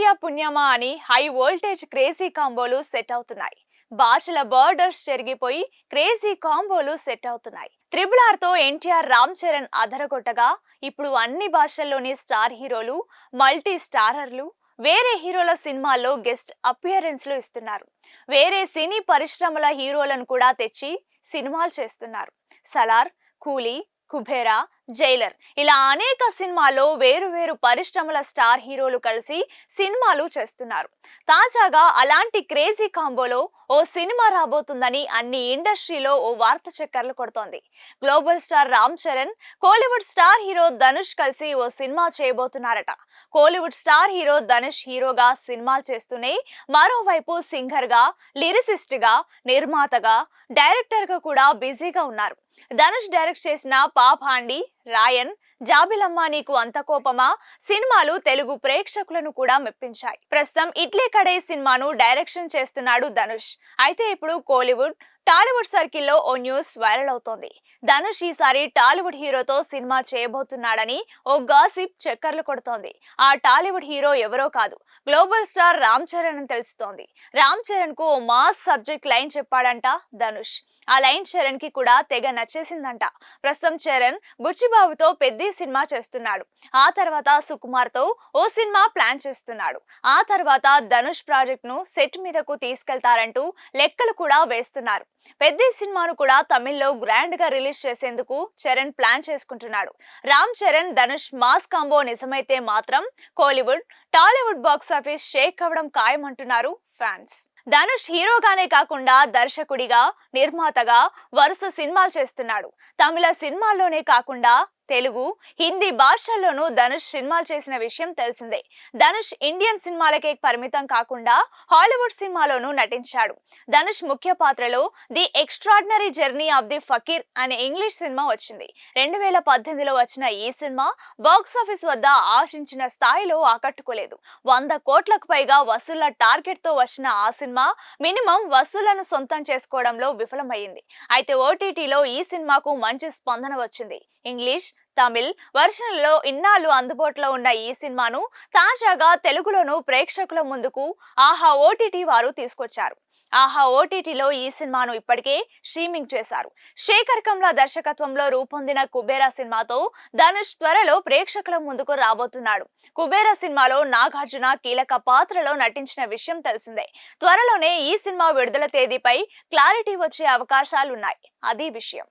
India పుణ్యమా అని high voltage crazy కాంబోలు set అవుతున్నాయి. భాషల బోర్డర్స్ చెరిగిపోయి క్రేజీ కాంబోలు సెట్ అవుతున్నాయి. RRR తో ఎన్టీఆర్ రామ్ చరణ్ అదరగొట్టగా ఇప్పుడు అన్ని భాషల్లోని స్టార్ హీరోలు, మల్టీ స్టారర్లు వేరే హీరోల సినిమాల్లో గెస్ట్ అపియరెన్స్లు ఇస్తున్నారు. వేరే సినీ పరిశ్రమల హీరోలను కూడా తెచ్చి సినిమాలు చేస్తున్నారు. సలార్, కూలీ, కుబేరా, జైలర్ ఇలా అనేక సినిమాల్లో వేరు పరిశ్రమల స్టార్ హీరోలు కలిసి సినిమాలు చేస్తున్నారు. తాజాగా అలాంటి క్రేజీ కాంబోలో ఓ సినిమా రాబోతుందని అన్ని ఇండస్ట్రీలో ఓ వార్త చక్కర్లు కొడుతోంది. Global star Ram Charan, Kollywood star hero Dhanush కలిసి ఓ సినిమా చేయబోతున్నారట. కోలీవుడ్ స్టార్ హీరో ధనుష్ హీరోగా సినిమాలు చేస్తూనే మరోవైపు సింగర్ గా, లిరిసిస్ట్ గా, నిర్మాతగా, డైరెక్టర్ గా కూడా బిజీగా ఉన్నారు. ధనుష్ డైరెక్ట్ చేసిన పాపాండి, రాయన్, జాబిలమ్మ నీకు అంత కోపమా సినిమాలు తెలుగు ప్రేక్షకులను కూడా మెప్పించాయి. ప్రస్తుతం ఇడ్లీ కడాయి సినిమాను డైరెక్షన్ చేస్తున్నాడు ధనుష్. అయితే ఇప్పుడు కోలీవుడ్, టాలీవుడ్ సర్కిల్లో ఓ న్యూస్ వైరల్ అవుతోంది. ధనుష్ ఈసారి టాలీవుడ్ హీరోతో సినిమా చేయబోతున్నాడని ఓ గాసిప్ చక్కర్లు కొడుతోంది. ఆ టాలీవుడ్ హీరో ఎవరో కాదు, గ్లోబల్ స్టార్ రామ్ చరణ్ అని తెలుస్తోంది. రామ్ చరణ్ కు ఓ మాస్ సబ్జెక్ట్ లైన్ చెప్పాడంట ధనుష్. ఆ లైన్ చరణ్ కి కూడా తెగ నచ్చేసిందంట. ప్రస్తుతం చరణ్ బుచ్చిబాబుతో పెద్ద సినిమా చేస్తున్నాడు. ఆ తర్వాత సుకుమార్ తో ఓ సినిమా ప్లాన్ చేస్తున్నాడు. ఆ తర్వాత ధనుష్ ప్రాజెక్ట్ ను సెట్ మీదకు తీసుకెళ్తారంటూ లెక్కలు కూడా వేస్తున్నారు. పెద్ద సినిమాను కూడా తమిళ్లో గ్రాండ్ గా రిలీజ్ చేసేందుకు చరణ్ ప్లాన్ చేసుకుంటున్నాడు. రామ్ చరణ్, ధనుష్ మాస్ కాంబో నిజమైతే మాత్రం కోలీవుడ్, టాలీవుడ్ బాక్స్ ఆఫీస్ షేక్ అవ్వడం ఖాయమంటున్నారు ఫ్యాన్స్. ధనుష్ హీరోగానే కాకుండా దర్శకుడిగా, నిర్మాతగా వరుస సినిమాలు చేస్తున్నాడు. తమిళ సినిమాల్లోనే కాకుండా తెలుగు, హిందీ భాషల్లోనూ ధనుష్ సినిమాలు చేసిన విషయం తెలిసిందే. ధనుష్ ఇండియన్ సినిమాలకే పరిమితం కాకుండా హాలీవుడ్ సినిమాలోనూ నటించాడు. ధనుష్ ముఖ్య పాత్రలో the extraordinary journey of the fakir అనే ఇంగ్లీష్ సినిమా వచ్చింది. 2018లో వచ్చిన ఈ సినిమా బాక్స్ ఆఫీస్ వద్ద ఆశించిన స్థాయిలో ఆకట్టుకోలేదు. 100 కోట్లకు పైగా వసూళ్ల టార్గెట్ తో వచ్చిన ఆ సినిమా మినిమం వసూళ్లను సొంతం చేసుకోవడంలో విఫలమైంది. అయితే ఓటీటీలో ఈ సినిమాకు మంచి స్పందన వచ్చింది. ఇంగ్లీష్, తమిళ్ వర్షన్లలో ఇన్నాళ్ళు అందుబాటులో ఉన్న ఈ సినిమాను తాజాగా తెలుగులోనూ ప్రేక్షకుల ముందుకు ఆహా ఓటీటీ వారు తీసుకొచ్చారు. ఆహా ఓటీటీలో ఈ సినిమాను ఇప్పటికే స్ట్రీమింగ్ చేశారు. శేఖర్ కమ్ల దర్శకత్వంలో రూపొందిన కుబేరా సినిమాతో ధనుష్ త్వరలో ప్రేక్షకుల ముందుకు రాబోతున్నాడు. కుబేరా సినిమాలో నాగార్జున కీలక పాత్రలో నటించిన విషయం తెలిసిందే. త్వరలోనే ఈ సినిమా విడుదల తేదీపై క్లారిటీ వచ్చే అవకాశాలున్నాయి. అది విషయం.